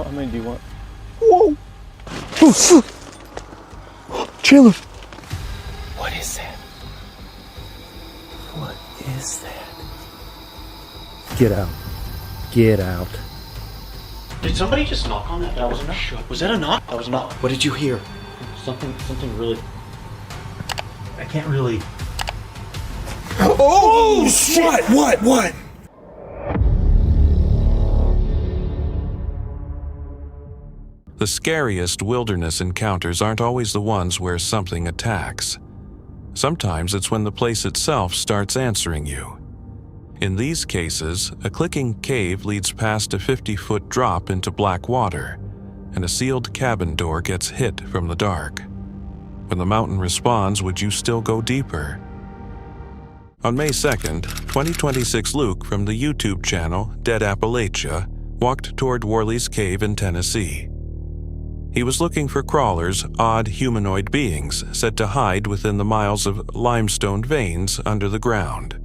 How many do you want? Whoa! Oh, Chandler! What is that? What is that? Get out. Get out. Did somebody just knock on that? That was a knock. Was that a knock? That was a knock. What did you hear? Something really... I can't really... Oh, shit! What? The scariest wilderness encounters aren't always the ones where something attacks. Sometimes it's when the place itself starts answering you. In these cases, a clicking cave leads past a 50-foot drop into black water, and a sealed cabin door gets hit from the dark. When the mountain responds, would you still go deeper? On May 2nd, 2026, Luke from the YouTube channel Dead Appalachia walked toward Worley's cave in Tennessee. He was looking for crawlers, odd humanoid beings said to hide within the miles of limestone veins under the ground.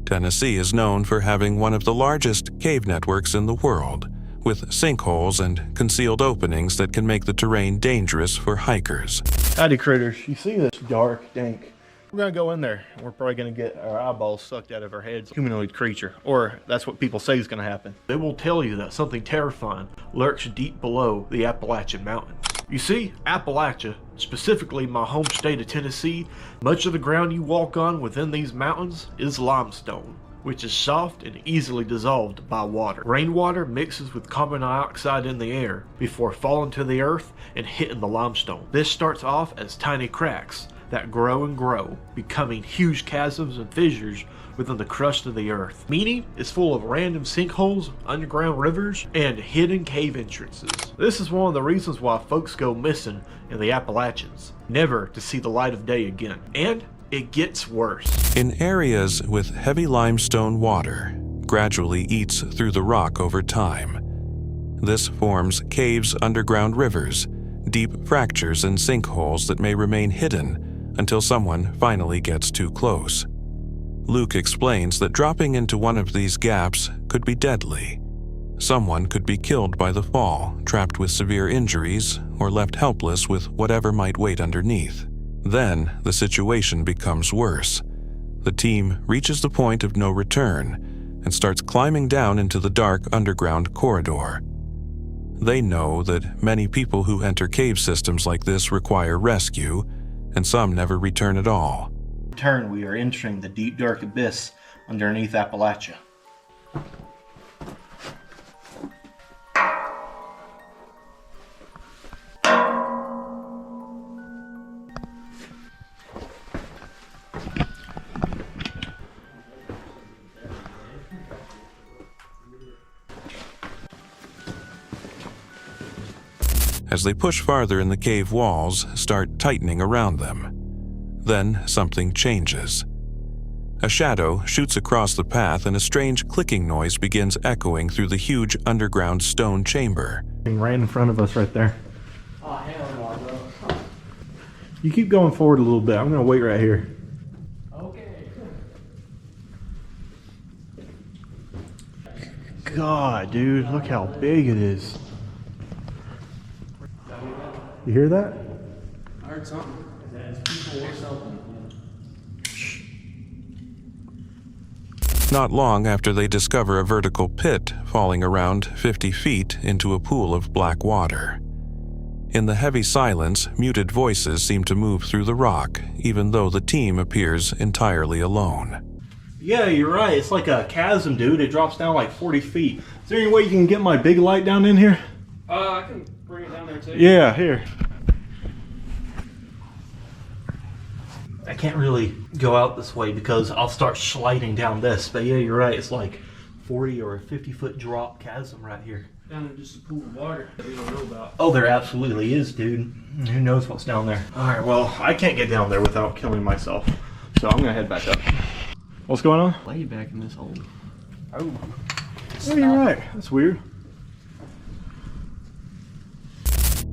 Tennessee is known for having one of the largest cave networks in the world, with sinkholes and concealed openings that can make the terrain dangerous for hikers. Howdy critters, you see this dark, dank? We're gonna go in there and we're probably gonna get our eyeballs sucked out of our heads. Humanoid creature, or that's what people say is gonna happen. They will tell you that something terrifying lurks deep below the Appalachian Mountains. You see, Appalachia, specifically my home state of Tennessee, much of the ground you walk on within these mountains is limestone, which is soft and easily dissolved by water. Rainwater mixes with carbon dioxide in the air before falling to the earth and hitting the limestone. This starts off as tiny cracks that grow and grow, becoming huge chasms and fissures within the crust of the earth. Meaning, it's full of random sinkholes, underground rivers, and hidden cave entrances. This is one of the reasons why folks go missing in the Appalachians, never to see the light of day again. And it gets worse. In areas with heavy limestone, water gradually eats through the rock over time. This forms caves, underground rivers, deep fractures and sinkholes that may remain hidden until someone finally gets too close. Luke explains that dropping into one of these gaps could be deadly. Someone could be killed by the fall, trapped with severe injuries, or left helpless with whatever might wait underneath. Then, the situation becomes worse. The team reaches the point of no return and starts climbing down into the dark underground corridor. They know that many people who enter cave systems like this require rescue, and some never return at all. Turn, we are entering the deep dark abyss underneath Appalachia. As they push farther in, the cave walls start tightening around them. Then something changes. A shadow shoots across the path and a strange clicking noise begins echoing through the huge underground stone chamber. Right in front of us right there. Oh, hell no, bro. You keep going forward a little bit. I'm gonna wait right here. Okay. God, dude, look how big it is. You hear that? I heard something. That's people or something. Not long after they discover a vertical pit falling around 50 feet into a pool of black water. In the heavy silence, muted voices seem to move through the rock, even though the team appears entirely alone. Yeah, you're right. It's like a chasm, dude. It drops down like 40 feet. Is there any way you can get my big light down in here? I can bring it down there too. Yeah, here. I can't really go out this way because I'll start sliding down this. But yeah, you're right. It's like 40 or a 50-foot drop chasm right here. Down in just a pool of water that we don't know about. Oh, there absolutely is, dude. Who knows what's down there? All right, well, I can't get down there without killing myself. So I'm going to head back up. What's going on? Lay back in this hole. Oh. Oh, you're right. That's weird.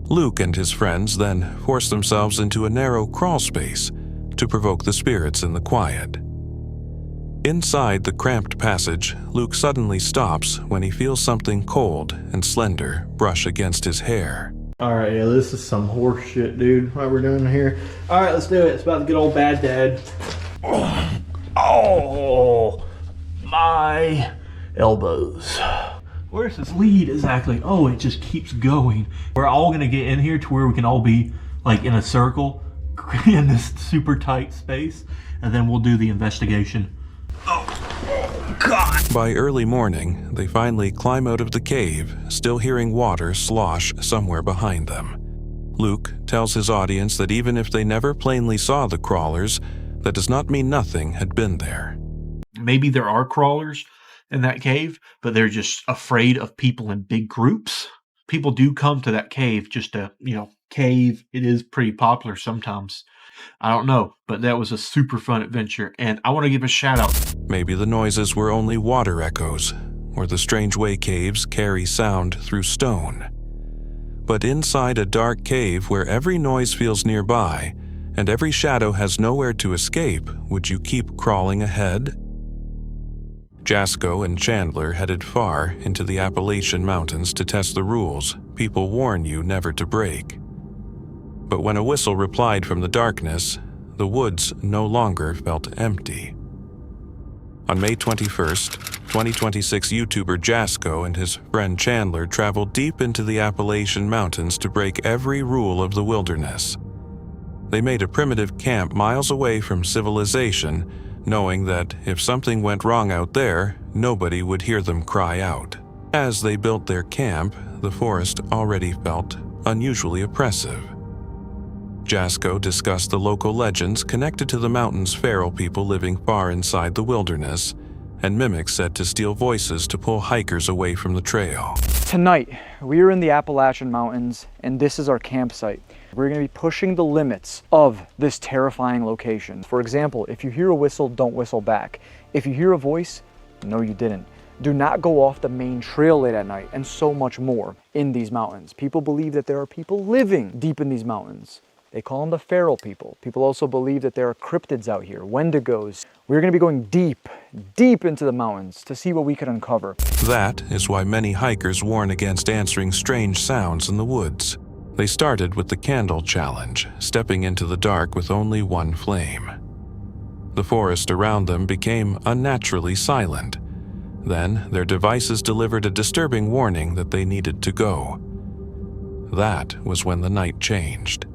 Luke and his friends then force themselves into a narrow crawl space to provoke the spirits in the quiet. Inside the cramped passage, Luke suddenly stops when he feels something cold and slender brush against his hair. Alright, yeah, this is some horse shit, dude. What we're doing here. Alright, let's do it. It's about the good old bad dad. Oh, my elbows. Where's this lead exactly? Oh, it just keeps going. We're all gonna get in here to where we can all be like in a circle in this super tight space, and then we'll do the investigation. Oh, God. By early morning, they finally climb out of the cave, still hearing water slosh somewhere behind them. Luke tells his audience that even if they never plainly saw the crawlers, that does not mean nothing had been there. Maybe there are crawlers in that cave, but they're just afraid of people in big groups. People do come to that cave just to, cave. It is pretty popular sometimes. I don't know, but that was a super fun adventure, and I want to give a shout out. Maybe the noises were only water echoes, or the strange way caves carry sound through stone. But inside a dark cave where every noise feels nearby, and every shadow has nowhere to escape, would you keep crawling ahead? Jasko and Chandler headed far into the Appalachian Mountains to test the rules people warn you never to break. But when a whistle replied from the darkness, the woods no longer felt empty. On May 21st, 2026 YouTuber Jasko and his friend Chandler traveled deep into the Appalachian Mountains to break every rule of the wilderness. They made a primitive camp miles away from civilization, knowing that if something went wrong out there, nobody would hear them cry out. As they built their camp, the forest already felt unusually oppressive. Jasko discussed the local legends connected to the mountain's feral people living far inside the wilderness, and mimics said to steal voices to pull hikers away from the trail. Tonight, we are in the Appalachian Mountains, and this is our campsite. We're going to be pushing the limits of this terrifying location. For example, if you hear a whistle, don't whistle back. If you hear a voice, no you didn't. Do not go off the main trail late at night, and so much more in these mountains. People believe that there are people living deep in these mountains. They call them the feral people. People also believe that there are cryptids out here, wendigos. We're going to be going deep, deep into the mountains to see what we can uncover. That is why many hikers warn against answering strange sounds in the woods. They started with the candle challenge, stepping into the dark with only one flame. The forest around them became unnaturally silent. Then their devices delivered a disturbing warning that they needed to go. That was when the night changed.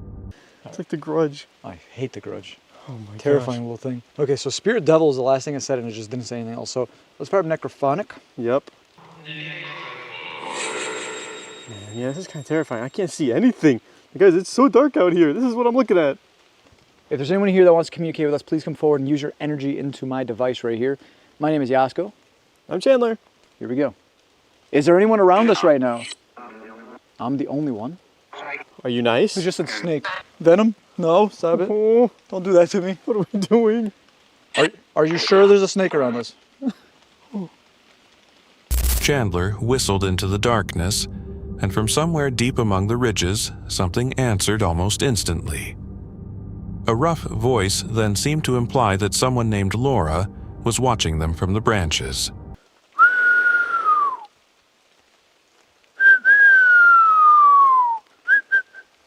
It's like The Grudge. I hate The Grudge. Oh my gosh. Terrifying little thing. Okay, so Spirit Devil is the last thing I said, and it just didn't say anything else. So let's start Necrophonic. Yep. Man, yeah, this is kind of terrifying. I can't see anything. Guys, it's so dark out here. This is what I'm looking at. If there's anyone here that wants to communicate with us, please come forward and use your energy into my device right here. My name is Jasko. I'm Chandler. Here we go. Is there anyone around us right now? I'm the only one. Are you nice? Who just said snake? Venom? No, stop it. Oh, Don't do that to me. what are we doing? Are you sure there's a snake around us? Chandler whistled into the darkness, and from somewhere deep among the ridges, something answered almost instantly. A rough voice then seemed to imply that someone named Laura was watching them from the branches.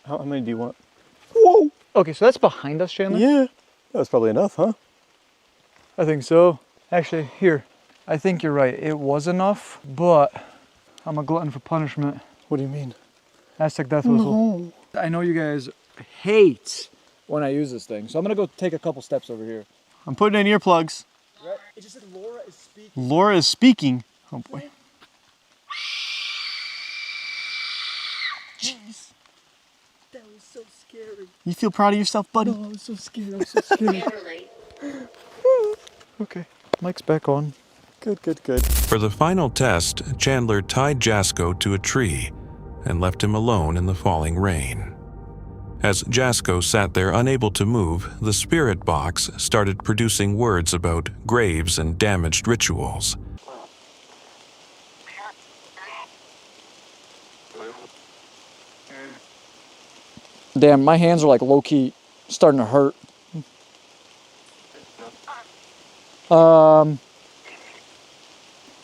How many do you want? Whoa! Okay, so that's behind us, Chandler? Yeah. That was probably enough, huh? I think so. Actually, here. I think you're right. It was enough, but I'm a glutton for punishment. What do you mean? Aztec death whistle. No. I know you guys hate when I use this thing, so I'm gonna go take a couple steps over here. I'm putting in earplugs. Right? It just said Laura is speaking. Laura is speaking. Oh boy. Jeez. That was so scary. You feel proud of yourself, buddy? Oh, I'm so scared. I'm so scared. Okay, mic's back on. Good, good, good. For the final test, Chandler tied Jasko to a tree and left him alone in the falling rain. As Jasko sat there unable to move, the spirit box started producing words about graves and damaged rituals. Damn, my hands are like low-key starting to hurt.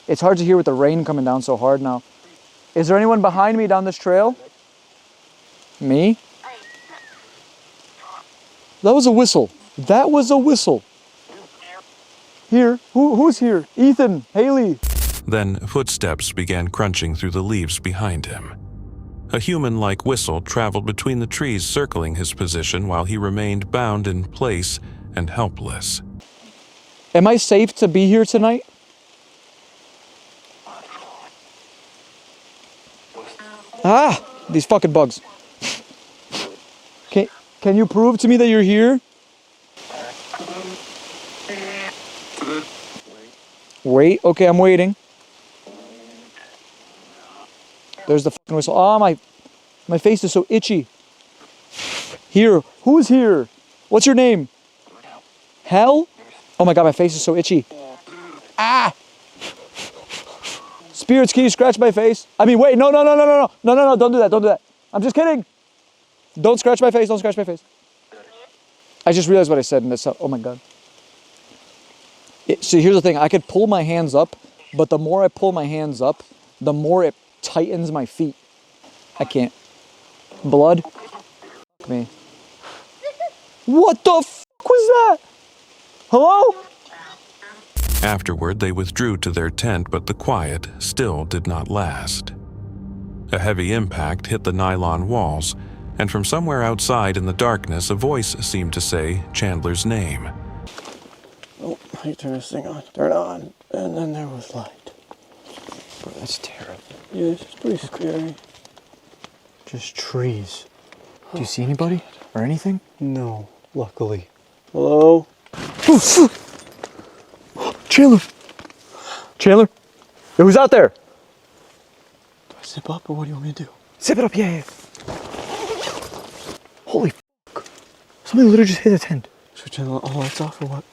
It's hard to hear with the rain coming down so hard now. Is there anyone behind me down this trail? Me? That was a whistle. That was a whistle. Here. Who's here? Ethan, Haley. Then footsteps began crunching through the leaves behind him. A human-like whistle traveled between the trees, circling his position while he remained bound in place and helpless. Am I safe to be here tonight? Ah, these fucking bugs. Can you prove to me that you're here? Wait, okay, I'm waiting. There's the fucking whistle. Oh, my face is so itchy. Here, who's here? What's your name? Hell? Oh my God, my face is so itchy. Ah! Spirits, can you scratch my face? I mean, wait, no, don't do that. I'm just kidding. Don't scratch my face, don't scratch my face. I just realized what I said and that's, oh my God. So here's the thing, I could pull my hands up, but the more I pull my hands up, the more it tightens my feet. I can't. Blood? Fuck me. What the fuck was that? Hello? Afterward, they withdrew to their tent, but the quiet still did not last. A heavy impact hit the nylon walls, and from somewhere outside in the darkness, a voice seemed to say Chandler's name. Oh, how do you turn this thing on? Turn it on, and then there was light. Bro, that's terrible. Yeah, it's pretty scary. Just trees. Do you see anybody or anything? No, luckily. Hello? Chandler! Chandler? Hey, who's out there? Do I zip up or what do you want me to do? Zip it up, yeah. Holy fuck. Somebody literally just hit a tent. Should we turn all the lights off or what?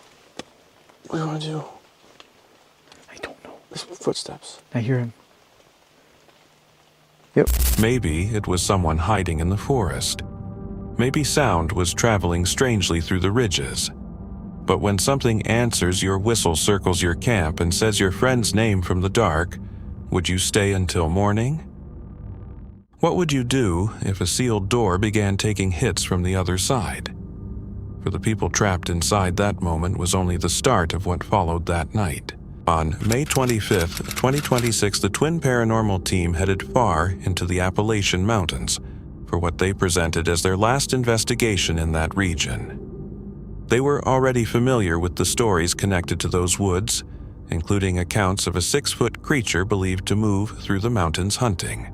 What do you want to do? I don't know. There's footsteps. I hear him. Yep. Maybe it was someone hiding in the forest. Maybe sound was traveling strangely through the ridges. But when something answers your whistle, circles your camp, and says your friend's name from the dark, would you stay until morning? What would you do if a sealed door began taking hits from the other side? For the people trapped inside, that moment was only the start of what followed that night. On May 25th, 2026, the Twin Paranormal team headed far into the Appalachian Mountains for what they presented as their last investigation in that region. They were already familiar with the stories connected to those woods, including accounts of a 6-foot creature believed to move through the mountains hunting.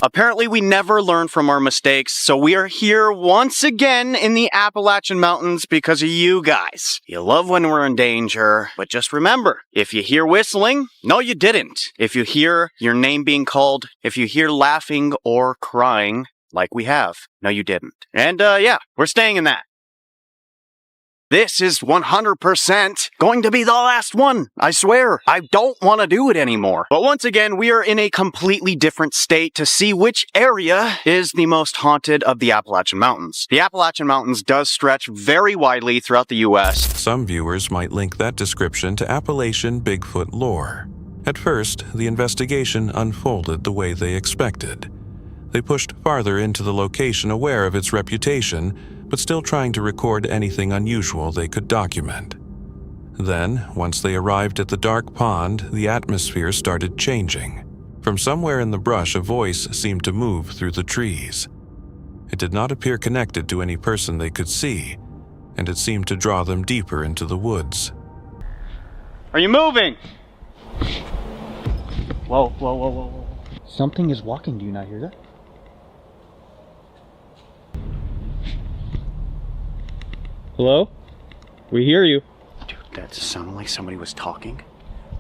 Apparently we never learn from our mistakes, so we are here once again in the Appalachian Mountains because of you guys. You love when we're in danger, but just remember, if you hear whistling, no you didn't. If you hear your name being called, if you hear laughing or crying, like we have, no you didn't. And yeah, we're staying in that. This is 100% going to be the last one. I swear, I don't want to do it anymore. But once again, we are in a completely different state to see which area is the most haunted of the Appalachian Mountains. The Appalachian Mountains does stretch very widely throughout the U.S. Some viewers might link that description to Appalachian Bigfoot lore. At first, the investigation unfolded the way they expected. They pushed farther into the location, aware of its reputation, but still trying to record anything unusual they could document. Then, once they arrived at the dark pond, the atmosphere started changing. From somewhere in the brush, a voice seemed to move through the trees. It did not appear connected to any person they could see, and it seemed to draw them deeper into the woods. Are you moving? Whoa. Something is walking, do you not hear that? Hello? We hear you. Dude, that sounded like somebody was talking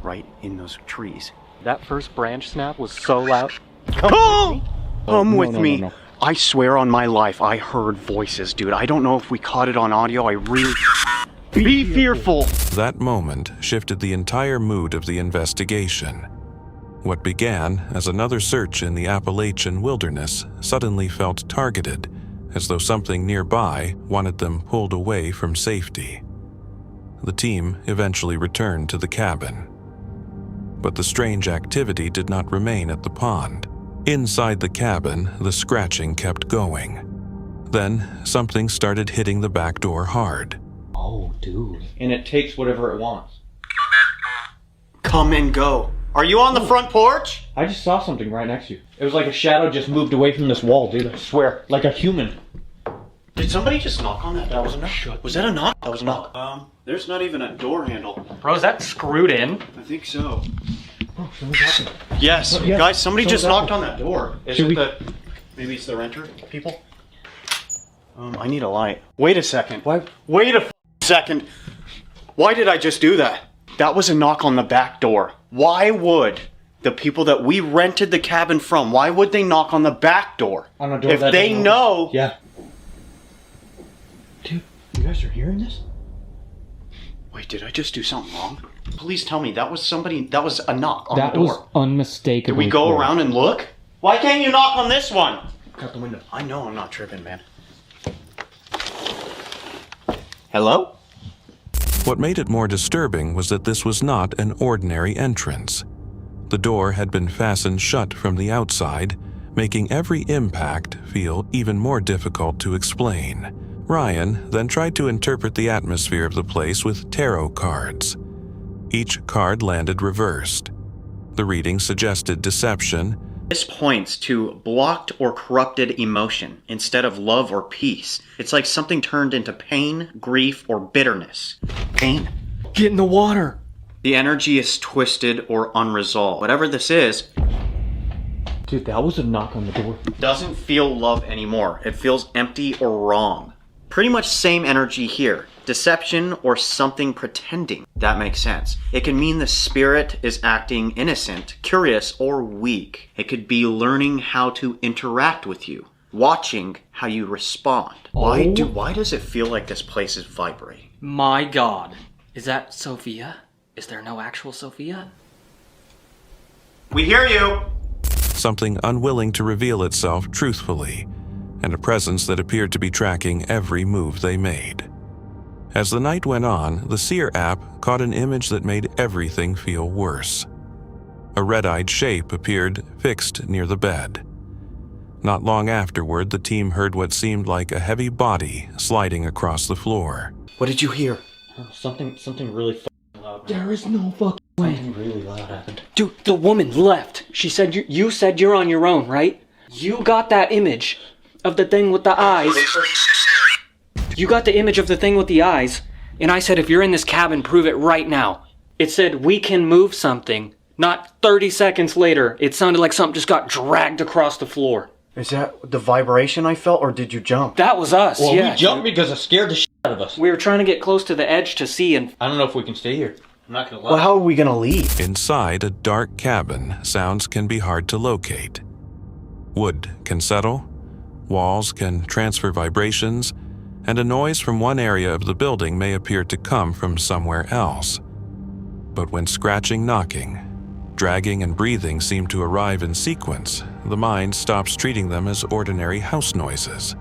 right in those trees. That first branch snap was so loud. Come with me. No. I swear on my life, I heard voices, dude. I don't know if we caught it on audio. I really... Be fearful. That moment shifted the entire mood of the investigation. What began as another search in the Appalachian wilderness suddenly felt targeted, as though something nearby wanted them pulled away from safety. the team eventually returned to the cabin. But the strange activity did not remain at the pond. Inside the cabin, the scratching kept going. Then, something started hitting the back door hard. Oh, dude. And it takes whatever it wants. Come and go. Are you on the front porch? I just saw something right next to you. It was like a shadow just moved away from this wall, dude. I swear. Like a human. Did somebody just knock on that? That was a knock. Was that a knock? That was a knock. There's not even a door handle. Bro, is that screwed in? I think so. Bro, something's happening. Yes, Yeah. guys, somebody just Something's knocked on that door. Maybe it's the renter people? I need a light. Wait a second. Why? Wait a second. Why did I just do that? That was a knock on the back door. Why would the people that we rented the cabin from, why would they knock on the back door? On a door if that they doesn't know... open. Yeah. Dude, you guys are hearing this? Wait, did I just do something wrong? Please tell me that was a knock on the door. That was unmistakable. Did we go around and look? Why can't you knock on this one? Out the window. I know I'm not tripping, man. Hello? What made it more disturbing was that this was not an ordinary entrance. The door had been fastened shut from the outside, making every impact feel even more difficult to explain. Ryan then tried to interpret the atmosphere of the place with tarot cards. Each card landed reversed. The reading suggested deception. This points to blocked or corrupted emotion instead of love or peace. It's like something turned into pain, grief, or bitterness. Pain. Get in the water. The energy is twisted or unresolved. Whatever this is, Dude, that was a knock on the door. doesn't feel love anymore. It feels empty or wrong. Pretty much same energy here. Deception or something pretending. That makes sense. It can mean the spirit is acting innocent, curious, or weak. It could be learning how to interact with you, watching how you respond. Why does it feel like this place is vibrating? My God. Is that Sophia? Is there no actual Sophia? We hear you! Something unwilling to reveal itself truthfully, and a presence that appeared to be tracking every move they made. As the night went on, the Seer app caught an image that made everything feel worse. A red-eyed shape appeared fixed near the bed. Not long afterward, the team heard what seemed like a heavy body sliding across the floor. What did you hear? Oh, something really fucking loud. There is no fucking way. Something really loud happened. Dude, the woman left. She said you said you're on your own, right? You got that image of the thing with the eyes. You got the image of the thing with the eyes, and I said, if you're in this cabin, prove it right now. It said, we can move something. Not 30 seconds later, it sounded like something just got dragged across the floor. Is that the vibration I felt, or did you jump? That was us, Well, yeah. we jumped because it scared the shit out of us. We were trying to get close to the edge to see, and I don't know if we can stay here. I'm not gonna lie. Well, how are we gonna leave? Inside a dark cabin, sounds can be hard to locate. Wood can settle, walls can transfer vibrations, and a noise from one area of the building may appear to come from somewhere else. But when scratching, knocking, dragging, and breathing seem to arrive in sequence, the mind stops treating them as ordinary house noises.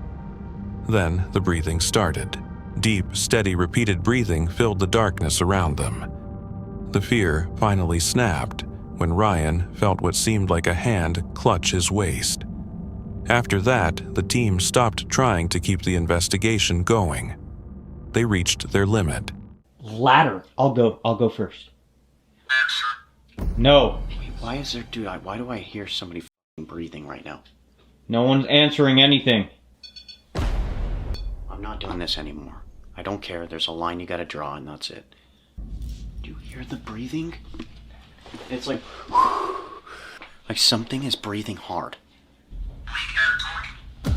Then the breathing started. Deep, steady, repeated breathing filled the darkness around them. The fear finally snapped when Ryan felt what seemed like a hand clutch his waist. After that, the team stopped trying to keep the investigation going. They reached their limit. Ladder. I'll go first. No. Wait, why do I hear somebody f***ing breathing right now? No one's answering anything. I'm not doing this anymore. I don't care. There's a line you gotta draw, and that's it. Do you hear the breathing? It's like... like something is breathing hard.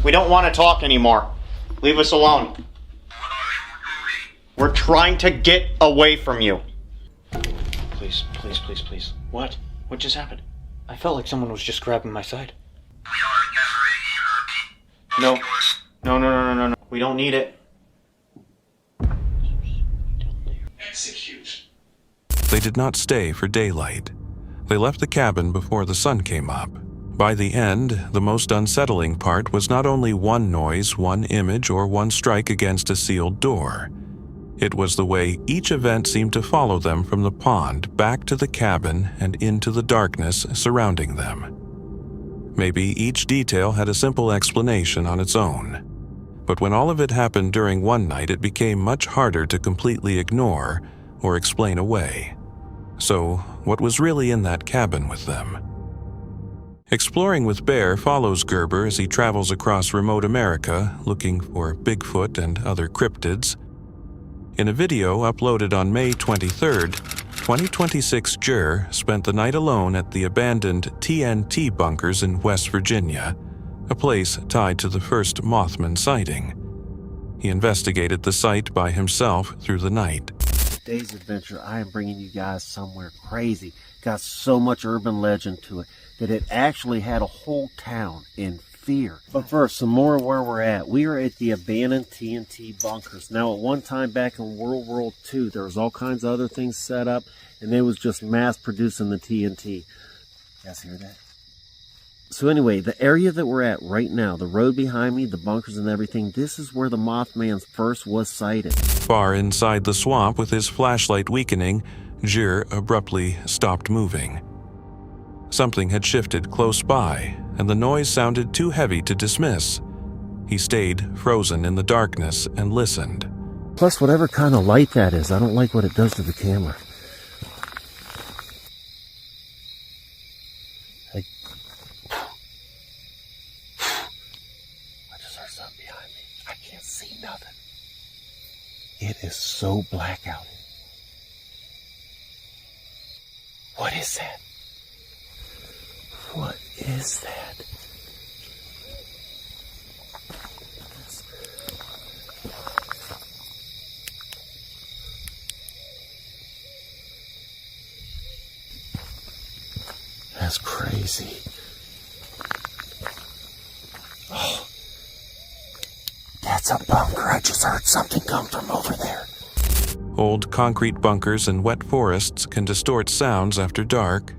We don't want to talk anymore. Leave us alone. We're trying to get away from you. Please, please, please, please. What? What just happened? I felt like someone was just grabbing my side. No. No. We don't need it. Execute. They did not stay for daylight. They left the cabin before the sun came up. By the end, the most unsettling part was not only one noise, one image, or one strike against a sealed door. It was the way each event seemed to follow them from the pond back to the cabin and into the darkness surrounding them. Maybe each detail had a simple explanation on its own. But when all of it happened during one night, it became much harder to completely ignore or explain away. So, what was really in that cabin with them? Exploring with Bear follows Gerber as he travels across remote America looking for Bigfoot and other cryptids. In a video uploaded on May 23rd, 2026 Jer spent the night alone at the abandoned TNT bunkers in West Virginia, a place tied to the first Mothman sighting. He investigated the site by himself through the night. Today's adventure, I am bringing you guys somewhere crazy. Got so much urban legend to it that it actually had a whole town in fear. But first, some more of where we're at. We are at the abandoned TNT bunkers. Now, at one time back in World War II, there was all kinds of other things set up, and they was just mass producing the TNT. You guys hear that? So anyway, the area that we're at right now, the road behind me, the bunkers and everything, this is where the Mothman first was sighted. Far inside the swamp with his flashlight weakening, Jer abruptly stopped moving. Something had shifted close by, and the noise sounded too heavy to dismiss. He stayed frozen in the darkness and listened. Plus, whatever kind of light that is, I don't like what it does to the camera. I just heard something behind me. I can't see nothing. It is so black out. What is that? What is that? That's crazy. Oh, that's a bunker. I just heard something come from over there. Old concrete bunkers and wet forests can distort sounds after dark.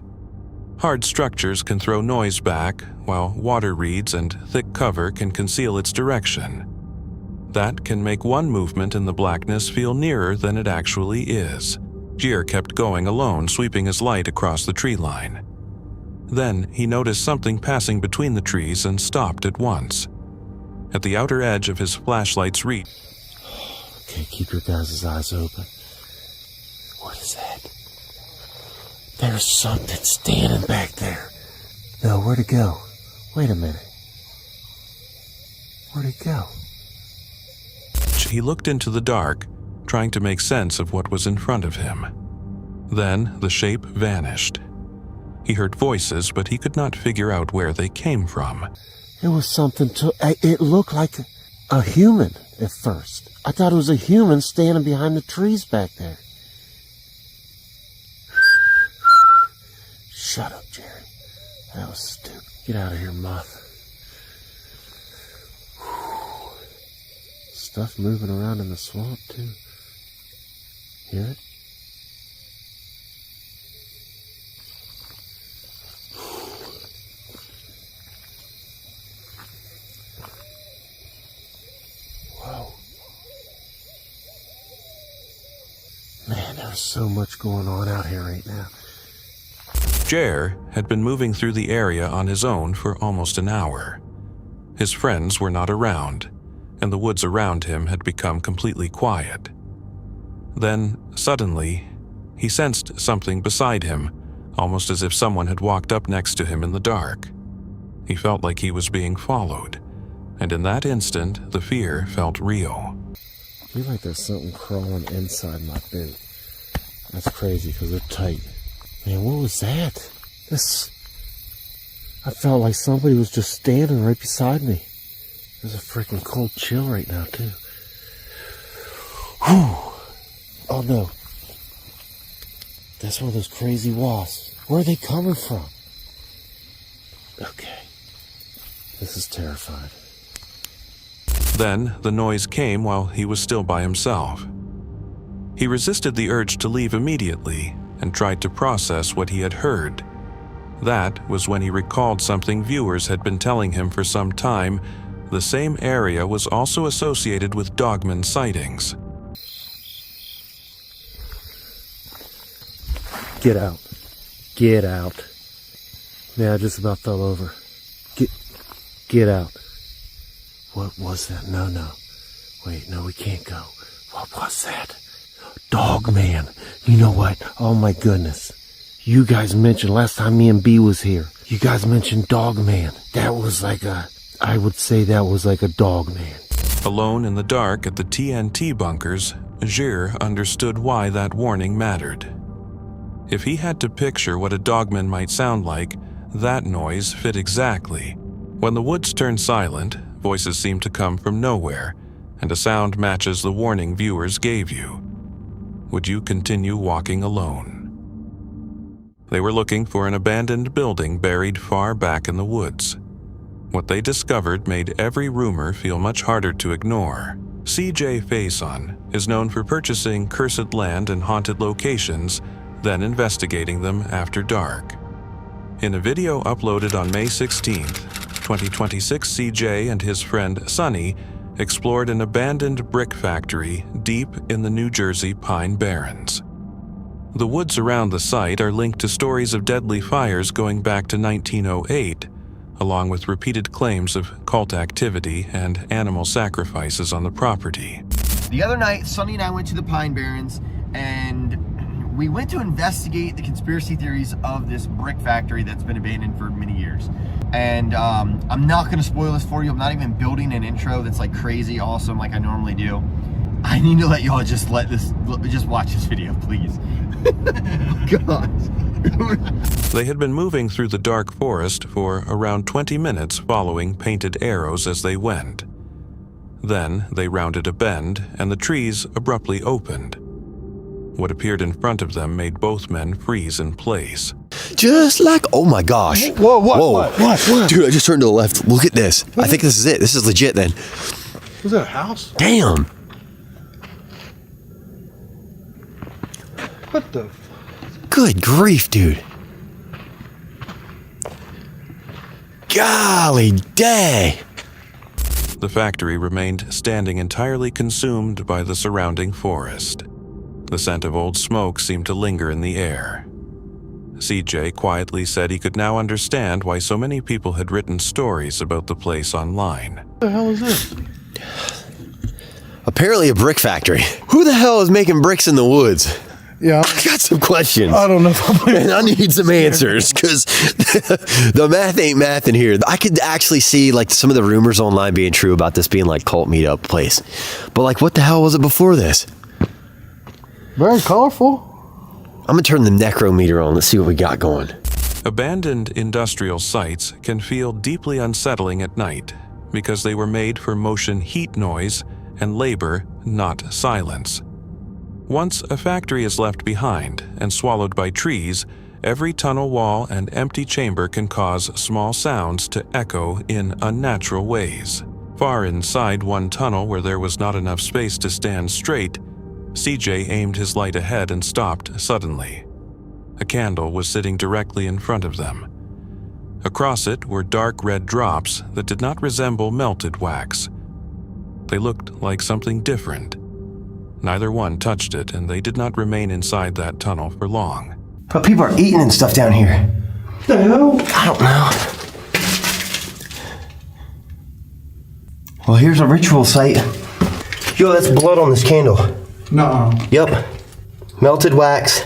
Hard structures can throw noise back, while water reeds and thick cover can conceal its direction. That can make one movement in the blackness feel nearer than it actually is. Jer kept going alone, sweeping his light across the tree line. Then he noticed something passing between the trees and stopped at once. At the outer edge of his flashlight's reach. Okay, keep your guys' eyes open. What is that? There's something standing back there. No, where'd it go? Wait a minute. Where'd it go? He looked into the dark, trying to make sense of what was in front of him. Then the shape vanished. He heard voices, but he could not figure out where they came from. It was something it looked like a human at first. I thought it was a human standing behind the trees back there. Shut up, Jerry. That was stupid. Get out of here, moth. Stuff moving around in the swamp, too. Hear it? Whoa. Man, there's so much going on out here right now. Jer had been moving through the area on his own for almost an hour. His friends were not around, and the woods around him had become completely quiet. Then, suddenly, he sensed something beside him, almost as if someone had walked up next to him in the dark. He felt like he was being followed, and in that instant, the fear felt real. I feel like there's something crawling inside my boot. That's crazy because they're tight. Man, what was that? I felt like somebody was just standing right beside me. There's a freaking cold chill right now, too. Whew. Oh, no. That's one of those crazy wasps. Where are they coming from? Okay. This is terrifying. Then the noise came while he was still by himself. He resisted the urge to leave immediately and tried to process what he had heard. That was when he recalled something viewers had been telling him for some time. The same area was also associated with dogman sightings. Get out. Get out. Man, I just about fell over. Get out. What was that? No. Wait, no, we can't go. What was that? Dog man. You know what? Oh my goodness. You guys mentioned last time me and B was here. You guys mentioned dog man. That was like I would say that was like a dog man. Alone in the dark at the TNT bunkers, Gir understood why that warning mattered. If he had to picture what a dogman might sound like, that noise fit exactly. When the woods turned silent, voices seemed to come from nowhere, and a sound matches the warning viewers gave you. Would you continue walking alone? They were looking for an abandoned building buried far back in the woods. What they discovered made every rumor feel much harder to ignore. C.J. Faison is known for purchasing cursed land and haunted locations, then investigating them after dark. In a video uploaded on May 16, 2026, C.J. and his friend Sonny explored an abandoned brick factory deep in the New Jersey Pine Barrens. The woods around the site are linked to stories of deadly fires going back to 1908, along with repeated claims of cult activity and animal sacrifices on the property. The other night, Sonny and I went to the Pine Barrens, and we went to investigate the conspiracy theories of this brick factory that's been abandoned for many years. And I'm not going to spoil this for you. I'm not even building an intro that's like crazy awesome like I normally do. I need to let y'all just watch this video, please. Gosh. They had been moving through the dark forest for around 20 minutes, following painted arrows as they went. Then they rounded a bend, and the trees abruptly opened. What appeared in front of them made both men freeze in place. Just like, oh my gosh. Whoa, what? Dude, I just turned to the left. Look at this. I think this is it. This is legit then. Was that a house? Damn. What the? Good grief, dude. Golly day. The factory remained standing, entirely consumed by the surrounding forest. The scent of old smoke seemed to linger in the air. CJ quietly said he could now understand why so many people had written stories about the place online. What the hell is this? Apparently a brick factory. Who the hell is making bricks in the woods? Yeah. I got some questions. I don't know if And I need some answers, because the math ain't math in here. I could actually see like some of the rumors online being true about this being like cult meetup place. But like, what the hell was it before this? Very colorful. I'm gonna turn the necrometer on. Let's see what we got going. Abandoned industrial sites can feel deeply unsettling at night because they were made for motion heat noise and labor, not silence. Once a factory is left behind and swallowed by trees, every tunnel wall and empty chamber can cause small sounds to echo in unnatural ways. Far inside one tunnel where there was not enough space to stand straight, CJ aimed his light ahead and stopped suddenly. A candle was sitting directly in front of them. Across it were dark red drops that did not resemble melted wax. They looked like something different. Neither one touched it, and they did not remain inside that tunnel for long. But people are eating and stuff down here. What the hell? I don't know. Well, here's a ritual site. Yo, that's blood on this candle. Nuh-uh. Yep. Melted wax.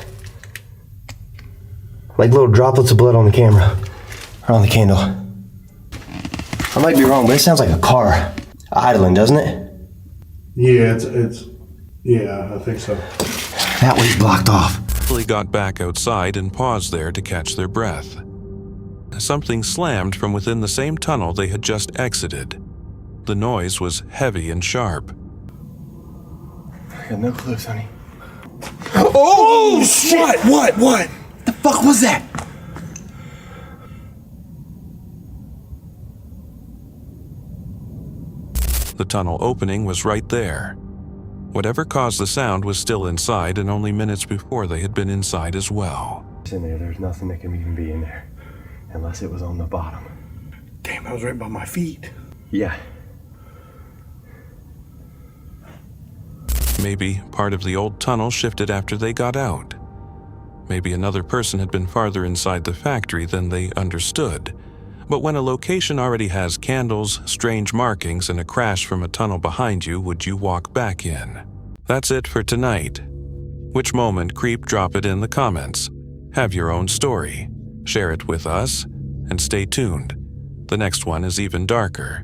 Like little droplets of blood on the camera. Or on the candle. I might be wrong, but it sounds like a car idling, doesn't it? Yeah, yeah, I think so. That way's blocked off. They got back outside and paused there to catch their breath. Something slammed from within the same tunnel they had just exited. The noise was heavy and sharp. I got no clue, Sonny. Oh, shit! What? The fuck was that? The tunnel opening was right there. Whatever caused the sound was still inside, and only minutes before they had been inside as well. In there, there's nothing that can even be in there. Unless it was on the bottom. Damn, I was right by my feet. Yeah. Maybe part of the old tunnel shifted after they got out. Maybe another person had been farther inside the factory than they understood. But when a location already has candles, strange markings, and a crash from a tunnel behind you, would you walk back in? That's it for tonight. Which moment creep? Drop it in the comments. Have your own story. Share it with us, and stay tuned. The next one is even darker.